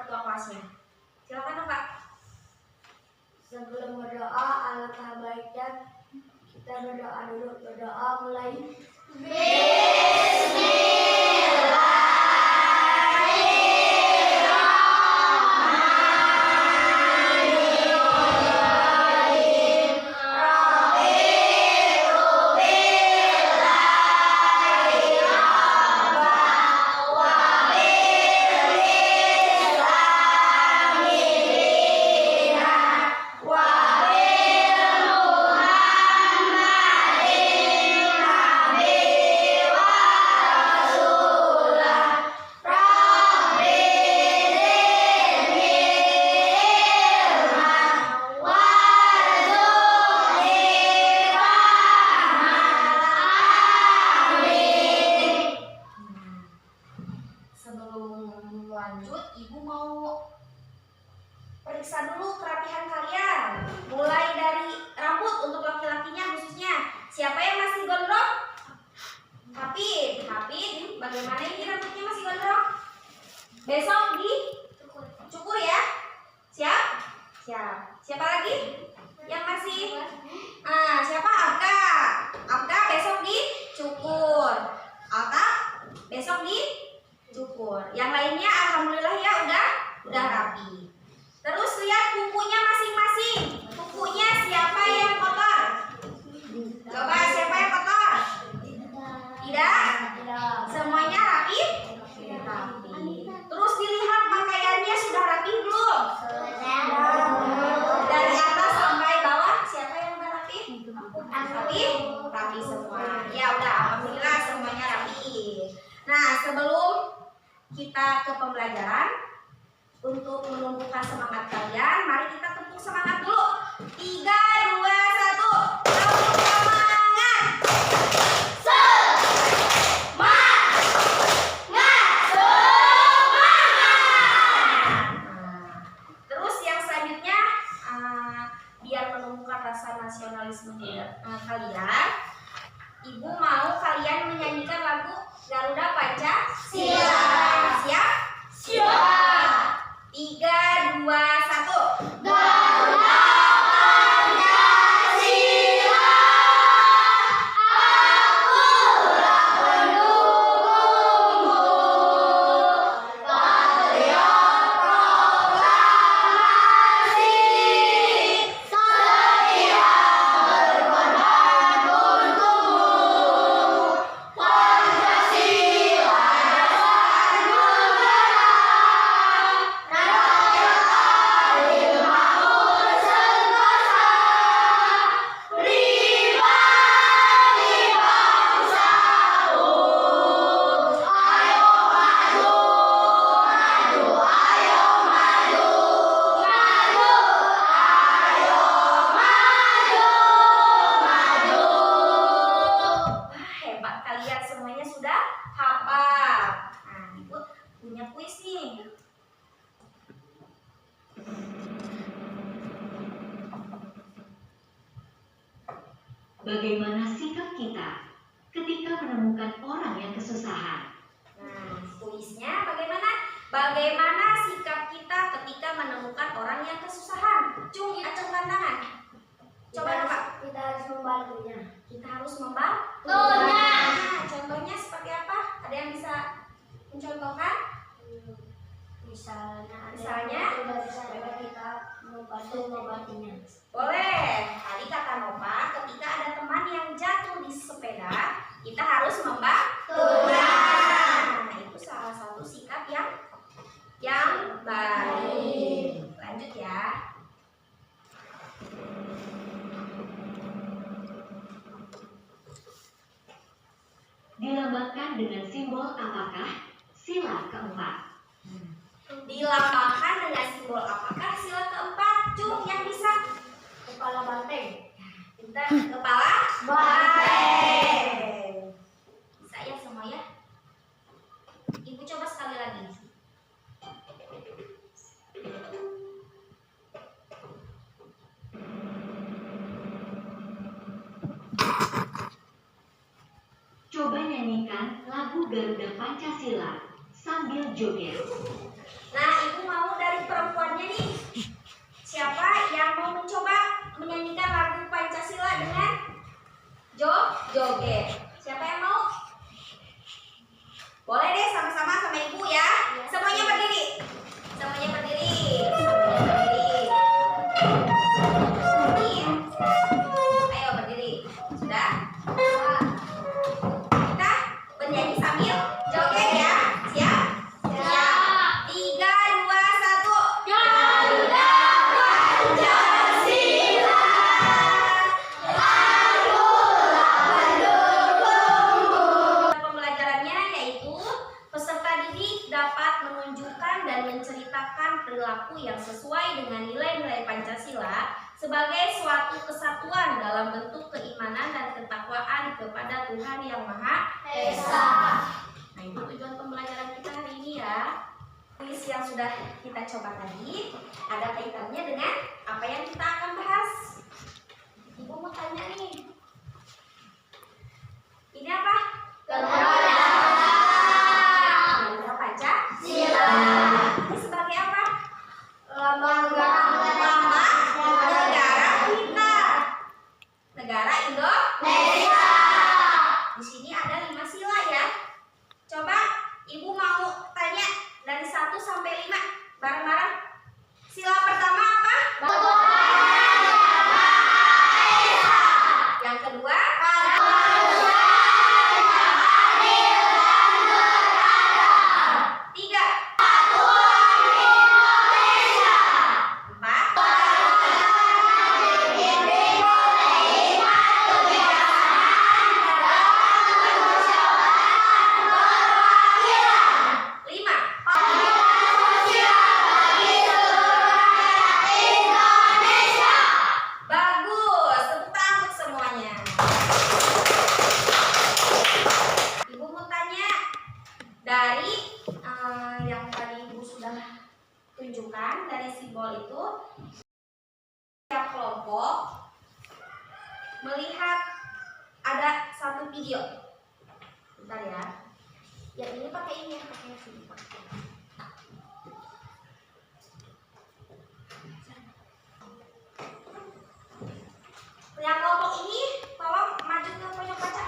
ketua kelasnya. Silakan dong Kak. Sebelum berdoa, alangkah baiknya kita berdoa dulu. Berdoa mulai. Sebelum lanjut, Ibu mau periksa dulu kerapihan kalian. Mulai dari rambut untuk laki-lakinya khususnya. Siapa yang masih gondrong? Hafid, bagaimana ini rambutnya masih gondrong? Besok dicukur ya. Siap? Siap. Siapa lagi? Yang masih? Siapa? Abka besok dicukur. Alta besok dicukur. Yang lainnya alhamdulillah ya udah rapi. Terus lihat kukunya masing-masing. Kukunya siapa yang kotor? Coba siapa yang kotor? Tidak? Semuanya rapi? Rapi. Terus dilihat pakaiannya sudah rapi belum? Dari atas sampai bawah siapa yang udah rapi? Rapi semua. Ya udah alhamdulillah semuanya rapi. Nah, sebelum kita ke pembelajaran, untuk menumbuhkan semangat kalian, mari kita tepuk semangat dulu. 3, 2, 1. Tepuk semangat. Terus yang selanjutnya, biar menumbuhkan rasa nasionalisme kalian, Ibu mau kalian menyanyikan lagu Garuda Pancasila. Siap? Siap. 3, 2, 1. Garuda Pancasila, akulah pendukungmu, patriot proklamasi, setia berkorban untukmu. Pancasila dasar negara, rakyat adil makmur sentosa, pribadi bangsaku. Ayo maju, ayo maju, ayo maju. Wah, hebat kalian semuanya sudah hafal. Nah, Ibu punya kuis nih. Bagaimana sikap kita ketika menemukan orang yang kesusahan? Nah, kuisnya bagaimana? Bagaimana sikap kita ketika menemukan orang yang kesusahan? Cung, acungkan tangan. Coba Pak. Kita harus membantunya. Kita harus membantu. Nah, contohnya seperti apa? Ada yang bisa mencontohkan? Misalnya Misalnya? kita membantunya. Boleh. Tadi kata Nova, ketika ada teman yang jatuh di sepeda, kita harus membantunya. Nah, itu salah satu sikap yang baik. Lanjut ya. Dilambangkan dengan simbol apakah sila keempat? Dilambangkan dengan simbol apakah sila keempat? Cung yang bisa. Kepala banteng. Kita kepala banteng. Bisa ya semua ya? Ibu coba sekali lagi. Coba nyanyikan lagu Garuda Pancasila sambil joget. Nah, Ibu mau menciptakan perilaku yang sesuai dengan nilai-nilai Pancasila sebagai suatu kesatuan dalam bentuk keimanan dan ketakwaan kepada Tuhan Yang Maha Esa. Nah, itu tujuan pembelajaran kita hari ini ya. Kuis yang sudah kita coba tadi ada kaitannya dengan apa yang kita akan bahas. Ibu mau tanya nih. Ini apa? Negara Pancasila. Ini sebagai apa? Lambang negara kita. Negara Indonesia. Di sini ada 5 sila ya. Coba Ibu mau tanya dari 1 sampai 5 bareng-bareng. Sila pertama apa? Yang kedua? Tiga. Empat. Lima. Bagus, tepuk tangan untuk semuanya. Ibu mau tanya dari yang tadi Ibu sudah tunjukkan dari simbol itu, setiap kelompok melihat ada satu video. Bentar ya. Yang ini pakai ini ya, pakai sini. Yang kelompok ini tolong maju ke pojok kaca.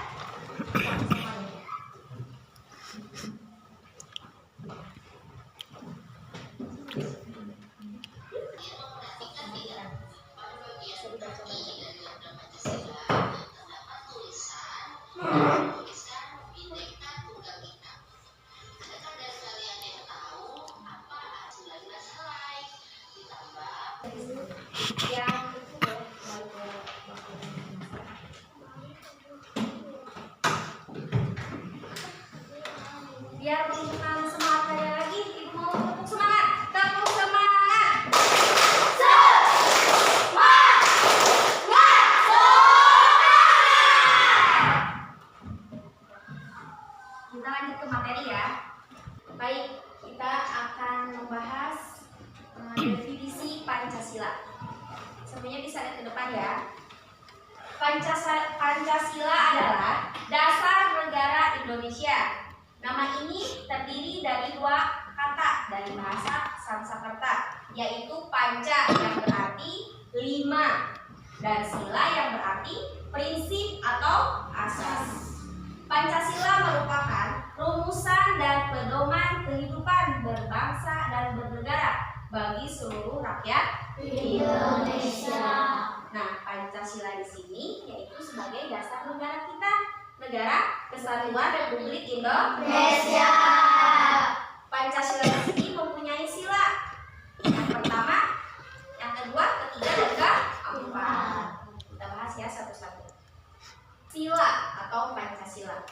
Biar menunjukkan semangat kalian lagi, Ibu mau tepuk semangat. Tepuk semangat. Kita lanjut ke materi ya. Baik, kita akan membahas definisi Pancasila. Semuanya bisa lihat ke depan ya. Pancasila adalah dasar negara Indonesia. Nama ini terdiri dari 2 kata dari bahasa Sanskerta, yaitu panca yang berarti 5 dan sila yang berarti prinsip atau asas. Pancasila merupakan rumusan dan pedoman kehidupan berbangsa dan bernegara bagi seluruh rakyat Indonesia. Nah, Pancasila di sini yaitu sebagai dasar negara kita, Negara Kesatuan Republik Indonesia. Pancasila di sini mempunyai sila. Yang pertama, yang kedua, ketiga, dan keempat. Kita bahas ya satu-satu. Sila atau Pancasila.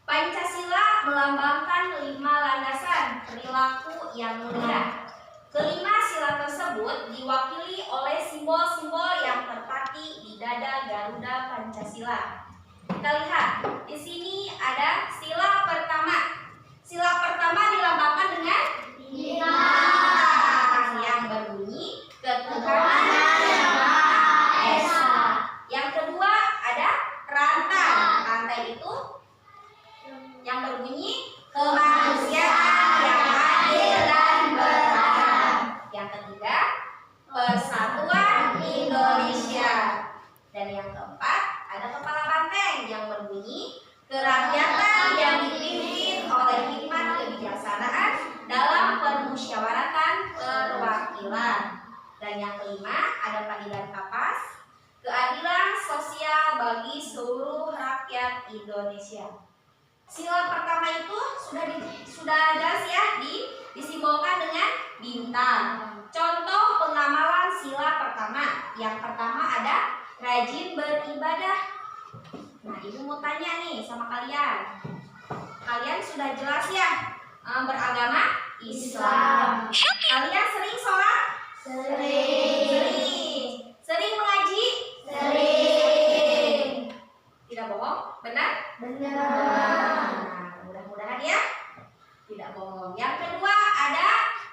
Pancasila melambangkan 5 landasan perilaku yang mulia. Kelima sila tersebut diwakili oleh simbol-simbol yang terpati di dada Garuda Pancasila. Kita lihat, di sini ada sila pertama. Sila pertama dilambangkan dengan bintang yang berbunyi ketuhanan yang Maha Esa. Yang kedua ada rantai. Rantai itu yang berbunyi kemanusiaan yang adil dan beradab. Yang ketiga persatuan Indonesia. Dan yang keempat ada kepala banteng yang berbunyi kerakyatan yang dipimpin oleh hikmat kebijaksanaan dalam permusyawaratan perwakilan. Dan yang kelima ada padilan kapas, keadilan sosial bagi seluruh rakyat Indonesia. Sila pertama itu sudah jelas ya, disimbolkan dengan bintang. Contoh pengamalan sila pertama. Yang pertama ada rajin beribadah. Nah, Ibu mau tanya nih sama kalian. Kalian sudah jelas ya beragama? Islam. Kalian sering sholat? Sering. Sering mengaji? Sering. Tidak bohong? Benar? Benar. Nah, mudah-mudahan ya tidak bohong. Yang kedua ada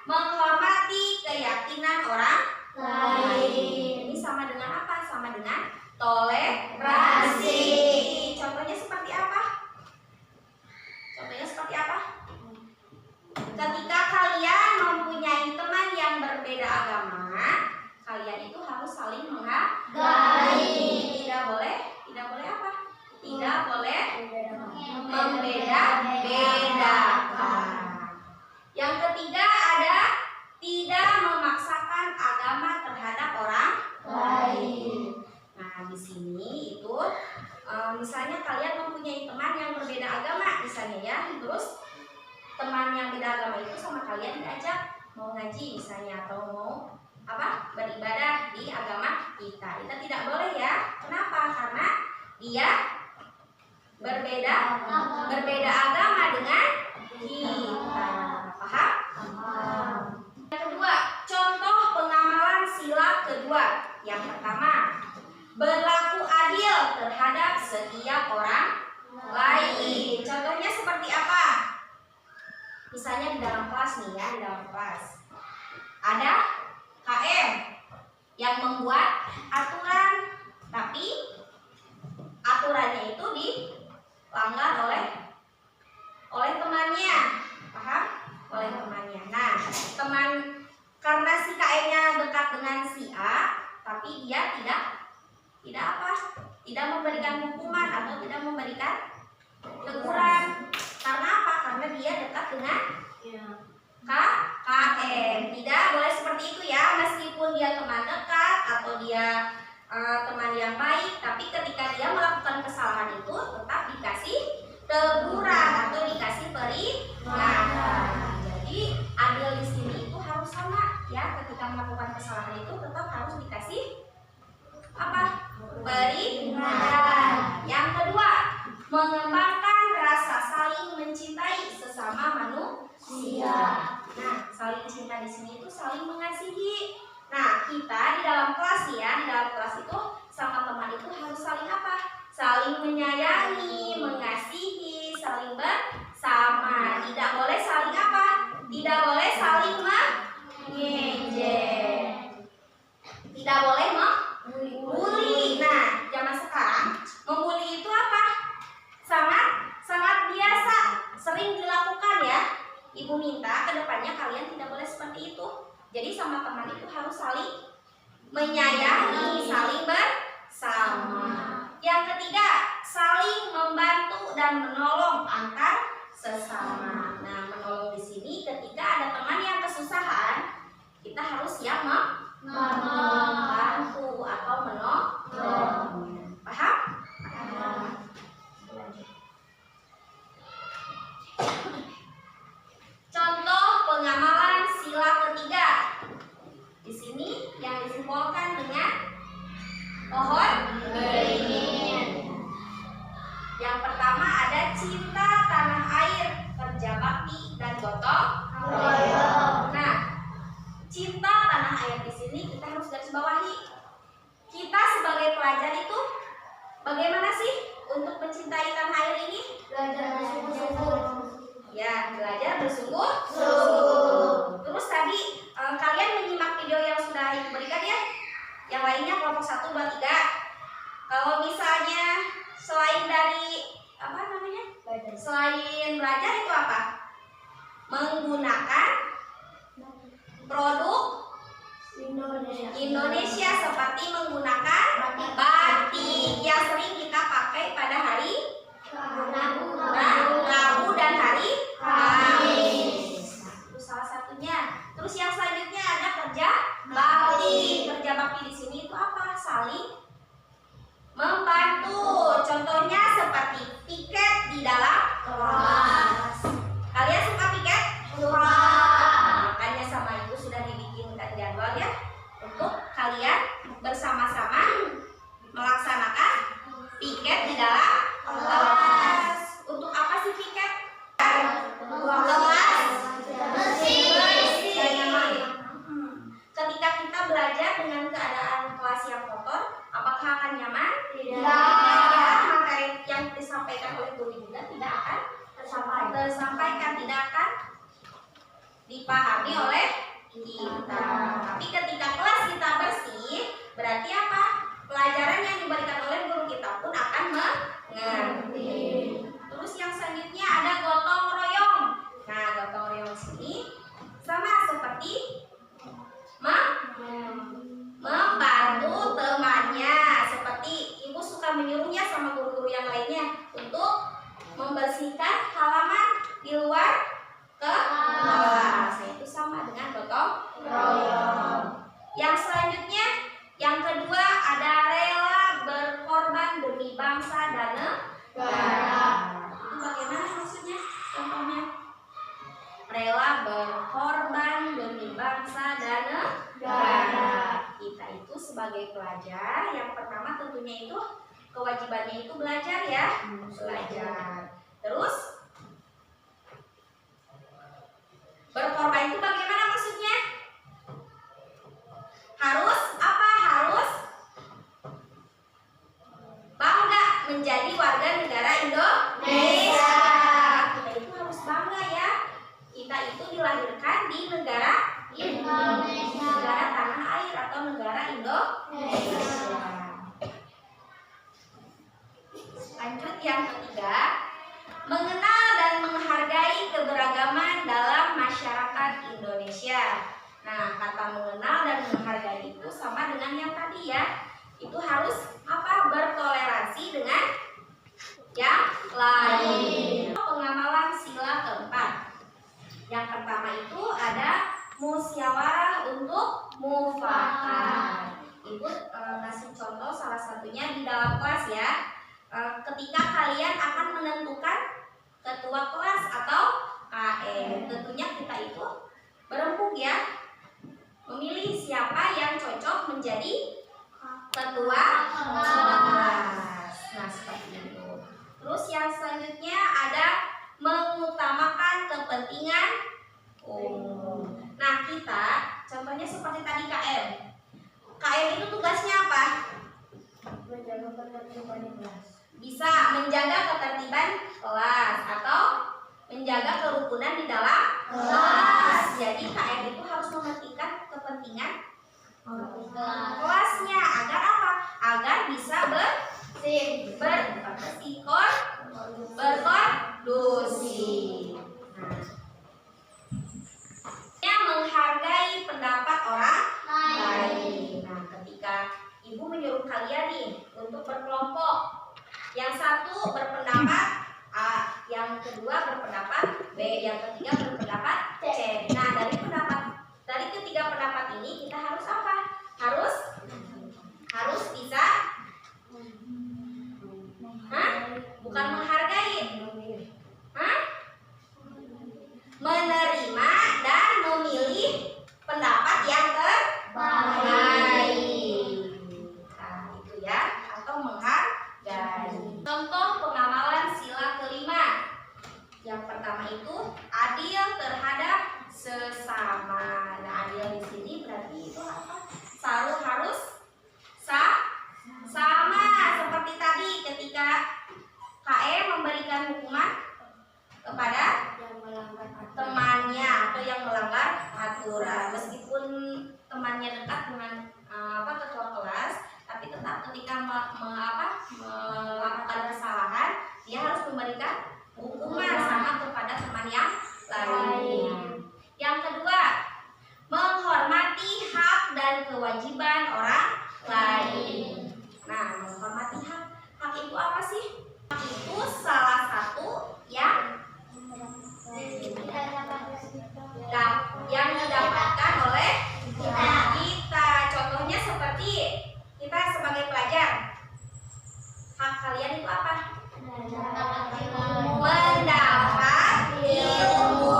menghormati keyakinan orang lain. Ini sama dengan apa? Sama dengan toleransi. Contohnya seperti apa? Ketika kalian mempunyai teman yang berbeda agama, kalian itu harus saling menghargai. Tidak boleh apa? Tidak boleh membeda-bedakan. Yang ketiga ada tidak memaksakan agama terhadap orang lain. Nah, di sini itu misalnya kalian mempunyai teman yang berbeda agama misalnya ya, terus teman yang beda agama itu sama kalian diajak mau ngaji misalnya atau mau beribadah di agama kita. Kita tidak boleh ya. Kenapa? Karena dia berbeda agama dengan kita. Paham? Yang kedua, contoh pengamalan sila kedua. Yang pertama, berlaku adil terhadap setiap orang lain. Contohnya seperti apa? Misalnya di dalam kelas nih ya, di dalam kelas ada KM yang membuat aturan, tapi aturannya itu dilanggar oleh temannya, paham? Oleh temannya. Nah, karena si KM-nya dekat dengan si A, tapi dia tidak memberikan hukuman atau tidak memberikan teguran. Karena apa? Karena dia dekat dengan KM. Tidak boleh seperti itu ya, meskipun dia teman dekat atau dia teman yang baik, tapi ketika dia melakukan kesalahan itu tetap dikasih teguran atau dikasih peringatan. Jadi adil di sini itu harus sama ya, ketika melakukan kesalahan itu tetap harus dikasih peringatan. Yang kedua, mengembangkan rasa saling mencintai sesama manusia. Nah, saling cinta di sini itu saling mengasihi. Nah, kita di dalam kelas nih ya, di dalam kelas itu sama teman itu harus saling saling menyayangi, mengasihi, saling bersama. Tidak boleh saling Tidak boleh saling mengejek. Tidak boleh membuli. Nah, zaman sekarang membuli itu sangat biasa, sering dilakukan ya. Ibu minta kedepannya kalian tidak boleh seperti itu. Jadi sama teman itu harus saling menyayangi, saling bersama. Yang ketiga, saling membantu dan menolong antar sesama. Nah, menolong di sini ketika ada teman yang kesusahan, kita harus siap membantu atau menolong. Paham? Contoh pengamalan sila ketiga. Di sini yang disimbolkan dengan pohon beringin. Yang pertama ada cinta tanah air, kerja bakti dan gotong royong. Nah, cinta tanah air di sini kita harus garis bawahi. Kita sebagai pelajar itu bagaimana sih untuk mencintai tanah air ini? Belajar bersungguh-sungguh. Ya, belajar bersungguh-sungguh. Terus tadi kalian menyimak video yang sudah Ibu berikan ya? Yang lainnya kelompok 1, 2, 3. Kalau misalnya selain dari selain belajar itu apa? Menggunakan produk Indonesia seperti menggunakan batik yang sering kita pakai pada hari Rabu dan hari Kamis. Nah, itu salah satunya. Terus yang selanjutnya ada kerja bakti. Kerja bakti di sini itu apa? Saling membantu. Contohnya seperti piket di dalam kelas. Kalian suka piket? Suka. Makanya sama Ibu sudah dibikinkan jadwal ya untuk kalian bersama-sama kita belajar dengan keadaan kelas yang kotor, apakah akan nyaman? Tidak. Ya, materi yang disampaikan oleh guru juga tidak akan tersampaikan, tidak akan dipahami oleh kita. Tapi ketika kelas kita bersih, berarti apa? Pelajaran yang diberikan oleh guru kita pun akan mengerti. Terus yang selanjutnya ada gotong royong. Nah, gotong royong sini sama seperti membantu temannya. Seperti ibu suka menyuruhnya sama guru-guru yang lainnya untuk membersihkan halaman di luar kelas. Itu sama dengan gotong royong. Yang selanjutnya, yang kedua ada rela berkorban demi bangsa dan negara. Itu bagaimana maksudnya? Contohnya, rela berkorban demi bangsa dan negara. Kita itu sebagai pelajar, yang pertama tentunya itu kewajibannya itu belajar ya, belajar. Terus berkorban itu bagaimana maksudnya? Harus apa? Harus bangga menjadi warga negara Indonesia. Kita itu harus bangga ya. Kita itu dilahirkan di negara Indonesia. negara tanah air atau negara Indonesia. Lanjut yang ketiga, mengenal dan menghargai keberagaman dalam masyarakat Indonesia. Nah, kata mengenal dan menghargai itu sama dengan yang tadi ya. Itu harus apa? Bertoleransi dengan yang lain. Pengamalan sila keempat. Yang pertama itu ada musyawarah untuk mufakat. Ibu kasih contoh salah satunya di dalam kelas ya. Ketika kalian akan menentukan ketua kelas atau KM, tentunya kita itu berembuk ya, memilih siapa yang cocok menjadi ketua kelas. Nah, seperti itu. Terus yang selanjutnya ada mengutamakan kepentingan umum. Nah, kita contohnya seperti tadi KM. KM itu tugasnya apa? Menjaga ketertiban kelas. Bisa menjaga ketertiban kelas atau menjaga kerukunan di dalam kelas. Jadi KM itu harus mementingkan kepentingan kelasnya agar apa? Agar bisa berkondusi. Yang menghargai pendapat orang lain. Nah, ketika ibu menyuruh kalian nih untuk berkelompok, yang satu berpendapat A, yang kedua berpendapat B, yang ketiga berpendapat C. Nah, dari ketiga pendapat ini kita harus apa? Harus bisa bukan menghargai, menerima dan memilih pendapat yang terbaik. Nah, itu ya, atau menghargai. Contoh pengamalan sila kelima. Yang pertama itu adil terhadap sesama. Nah, adil di sini berarti itu apa? Selalu harus sama seperti tadi ketika KM memberikan hukuman kepada temannya atau yang melanggar aturan, meskipun temannya dekat dengan ketua kelas, tapi tetap ketika melakukan kesalahan dia harus memberikan hukuman sama kepada teman yang lain. Yang kedua, menghormati hak dan kewajiban orang lain. Nah, menghormati hak itu apa sih? Hak itu salah satu yang didapatkan oleh kita. Contohnya seperti kita sebagai pelajar, hak kalian itu apa? Mendapat ilmu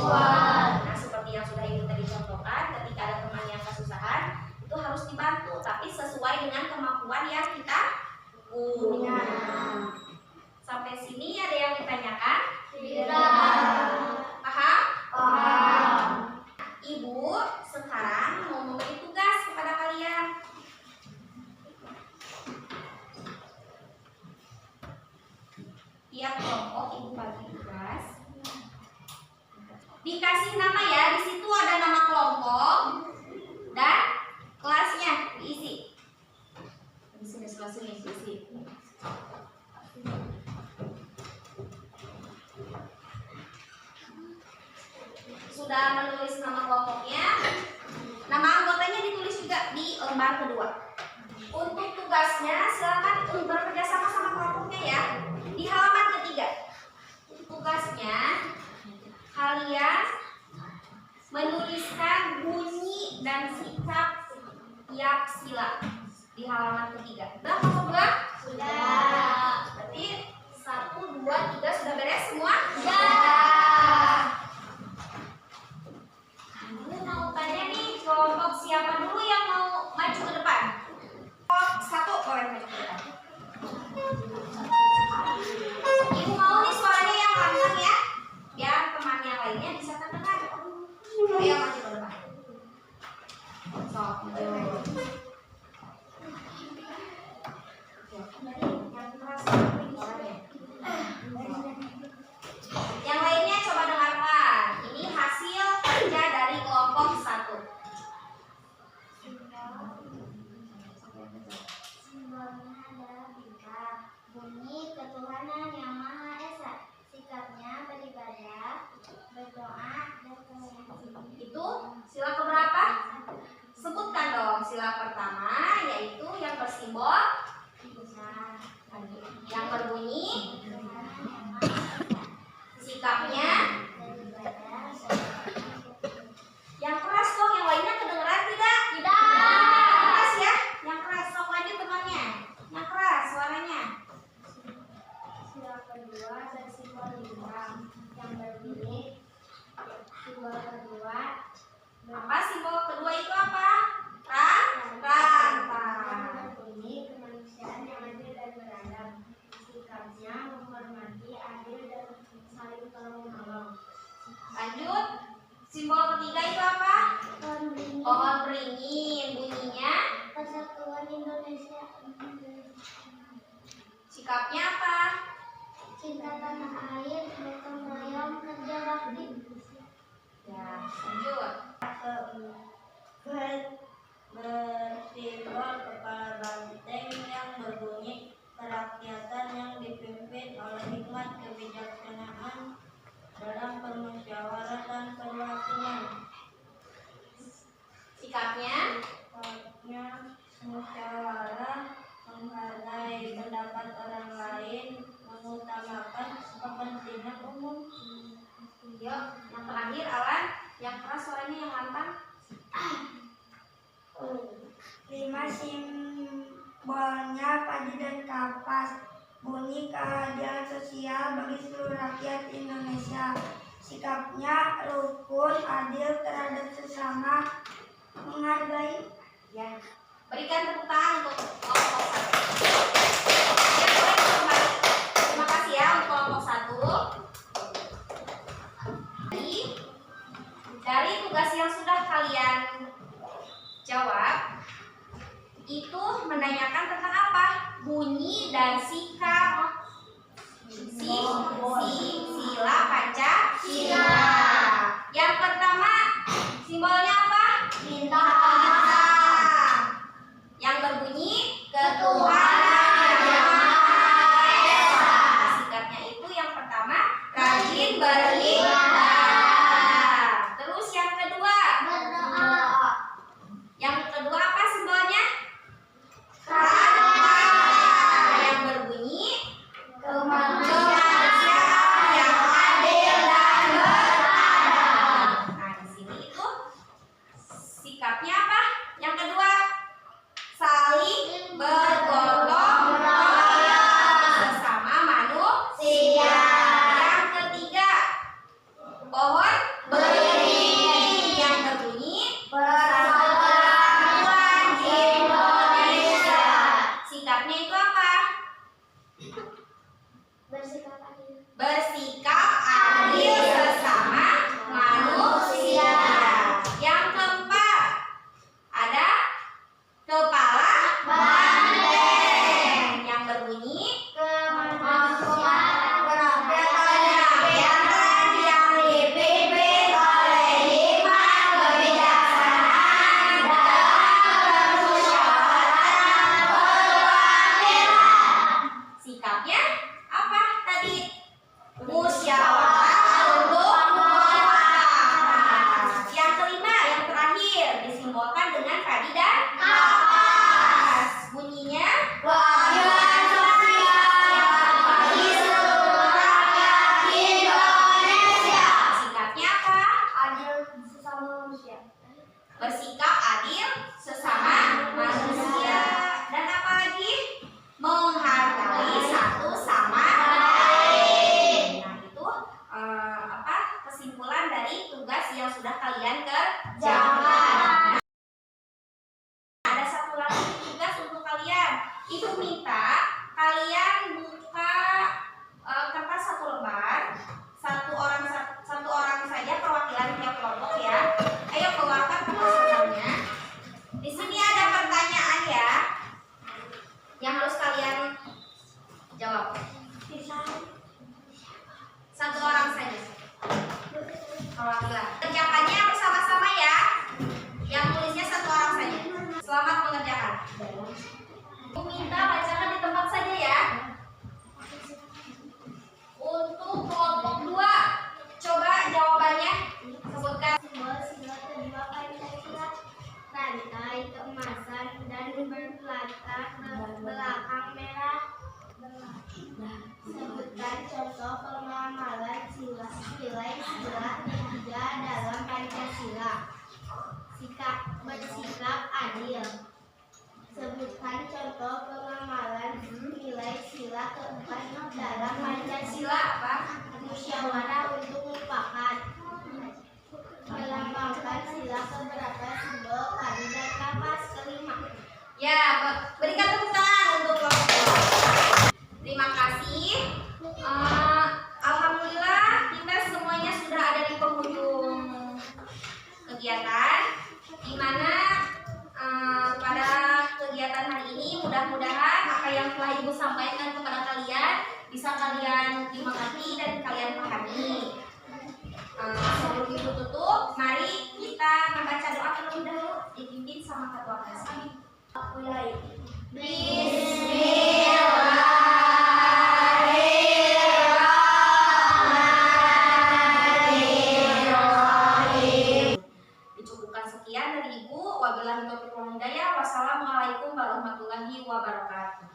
Nah, seperti yang sudah Ibu tadi contohkan, ketika ada teman yang kesusahan, itu harus dibantu, tapi sesuai dengan kemampuan yang kita punya. Sampai sini ada yang ditanyakan? Paham? Ibu sekarang mau memberi tugas kepada kalian. Tiap kelompok Ibu bagi tugas. Dikasih nama ya, di situ ada nama kelompok dan kelasnya diisi. Di sini sebelah sini diisi. Sudah menulis nama kelompoknya, nama anggotanya ditulis juga di lembar kedua. Untuk tugasnya silakan bekerja sama sama kelompoknya ya. Di halaman ketiga, tugasnya kalian menuliskan bunyi dan sikap tiap sila di halaman ketiga. Sudah kamu buat? Sudah. Berarti 1, 2, 3 sudah beres semua? Sudah. Ibu mau tanya nih, kelompok siapa dulu yang mau maju ke depan? Kelompok 1 boleh maju ke depan. Ibu mau nih suaranya yang lantang ya, biar teman yang lainnya bisa terdengar. Ayo maju ke depan. Sok, maju. Yang lainnya coba dengarkan. Ini hasil kerja dari kelompok 1. Simbolnya adalah bintang. Bunyi ketuhanan yang Maha Esa. Sikapnya beribadah, berdoa, dan Itu sila keberapa? Sebutkan dong sila pertama, yaitu yang bersimbol yang berbunyi sikapnya yang keras dong, yang lainnya kedengeran tidak? Tidak. Yang keras ya, yang keras. Sok lanjut temannya, yang keras suaranya. Sila kedua bersimbol bintang yang berbunyi. Simbol kedua Apa simbol kedua itu apa? Rantang. berbunyi kemanusiaan yang adil dan beradab. Sikapnya menghormati, adil, dan saling tolong-menolong. Lanjut. Simbol ketiga itu apa? Pohon beringin. Bunyinya Persatuan Indonesia. sikapnya apa? Cinta tanah air, gotong royong, kerja bakti. Ya, lanjut. Bersimbol kepala banteng yang berbunyi kerakyatan yang dipimpin oleh hikmat kebijaksanaan dalam permusyawaratan perwakilan. Sikapnya Sikapnya musyawarah, menghargai pendapat orang lain, mengutamakan kepentingan umum. yuk, yang terakhir Alan, yang keras suaranya yang lantang. 5 simbolnya padi dan kapas. Bunyi keadilan sosial bagi seluruh rakyat Indonesia. Sikapnya rukun, adil terhadap sesama, menghargai. Ya, berikan tepuk tangan untuk kelompok 1. Ya, boleh kembali. Terima kasih ya untuk kelompok 1. Dari tugas yang sudah kalian jawab, itu menanyakan tentang apa? Bunyi dan sikap sila Pancasila. Yang pertama, simbolnya apa? Bintang. Yang berbunyi ketuhanan yang Maha Esa. Sikapnya itu yang pertama, rajin beribadah. Terus yang kedua, Berdoa. yang kedua apa simbolnya? Rantang. Yang berbunyi Sikapnya itu apa? Bersikap adil. Bersikap adil sesama manusia. Yang keempat, ada kepala banteng yang berbunyi Kemanusiaan yang dipimpin oleh hikmat, kebijaksanaan, dan kemusyawaratan perwakilan. Sikapnya apa tadi? Musyawarah untuk mufakat. Yang kelima, yang terakhir disimbolkan dengan padi dan kapas. Bunyinya keadilan sosial bagi seluruh rakyat Indonesia. Sikapnya apa? adil sesama manusia. Bersikap adil sesama manusia. Dan apa lagi? Menghargai satu sama lain. Nah, itu apa? Kesimpulan dari tugas yang sudah kalian kerjakan. Ada satu lagi tugas untuk kalian. Itu minta kalian buka kertas satu lembar, satu orang saja perwakilan tiap kelompok ya. Ayo keluarkan kertas lembarnya. Di sini ada pertanyaan ya, yang harus kalian jawab. Satu orang saja. Perwakilan. Kerjakannya bersama-sama ya. Yang tulisnya satu orang saja. Selamat mengerjakan. Aku minta bacakan di tempat saja ya. Untuk kelompok 2, coba jawabannya sebutkan. Simbol sila kedua Pancasila, rantai keemasan dan berlatar belakang merah. Sebutkan contoh pengamalan nilai sila 3 dalam Pancasila. Bersikap adil. Sebutkan contoh pengamalan nilai sila keempat dalam Pancasila. Apa? Musyawarah untuk mufakat. Melambangkan sila keberapa simbol padi dan kapas. Kelima. Ya, berikan tepuk tangan untuk kelompok 2. Terima kasih. Alhamdulillah kita semuanya sudah ada di penghujung kegiatan, di mana pada kegiatan hari ini mudah-mudahan apa yang telah Ibu sampaikan kepada kalian bisa kalian dimengerti dan kalian pahami. Sebelum Ibu tutup, mari kita membaca doa terlebih dahulu dipimpin sama Ketua Kasih. Mulai. Dicukupkan sekian dari Ibu. Wabillahi taufiq wal hidayah. Wassalamualaikum warahmatullahi wabarakatuh.